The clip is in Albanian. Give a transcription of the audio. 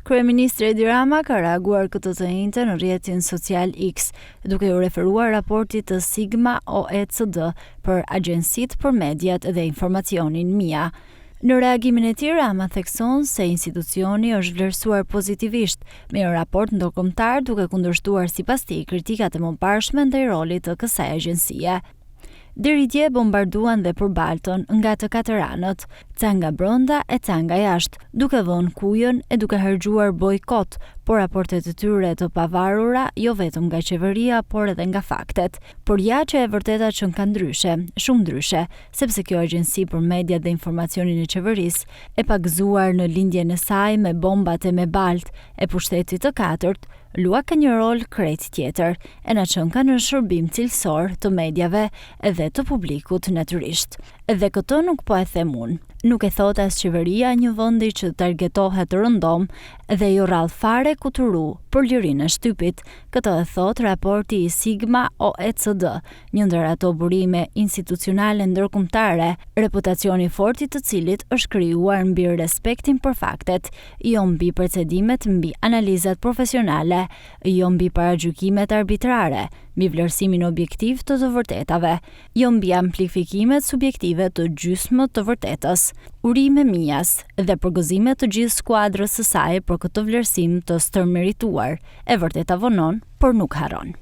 Kryeministri Edi Rama ka reaguar këtë të njëjtën në rrjetin social X, duke u referuar raportit të Sigma OECD për agjensitë për mediat dhe informacionin MIA. Në reagimin e tij, Rama thekson se institucioni është vlerësuar pozitivisht me një raport ndërkombëtar, duke kundërshtuar sipas tij kritikat e mëparshme ndaj rolit të kësaj agjencie. Deri dje bombarduan dhe përbalton nga të katër anët, ca nga brenda e ca nga jashtë, duke vënë kujën e duke harxhuar bojkot, por raportet e tyre të pavarura jo vetëm nga qeveria, por edhe nga faktet. Por ja që e vërteta që ka ndryshe, shumë ndryshe, sepse kjo agjenci për media dhe informacionin e qeverisë e pagëzuar në lindjen e saj me bombat e me balt e pushtetit të katërt, lua ka një rol krejt tjetër, e na çon në shërbim cilësor të medjave edhe të publikut natyrisht. Dhe këtë nuk po e them unë. Nuk e thot as qeveria një vendi që targetohet rëndom dhe jo rrallë fare kuturu për lirinë e shtypit. Këtë e thot raporti i Sigma OECD, një ndër ato burime institucionale ndërkombëtare, reputacioni fort i të cilit është krijuar mbi respektin për faktet, jo mbi procedimet, mbi analizat profesionale, jo mbi paragjykimet arbitrare, mbi vlerësimin objektiv të vërtetave, jo mbi amplifikimet subjektive të gjysmët të vërtetës. Urime Mias dhe përgëzime të gjithë skuadrës së saj për këtë vlerësim të stërmerituar. E vërteta vonon, por nuk harron.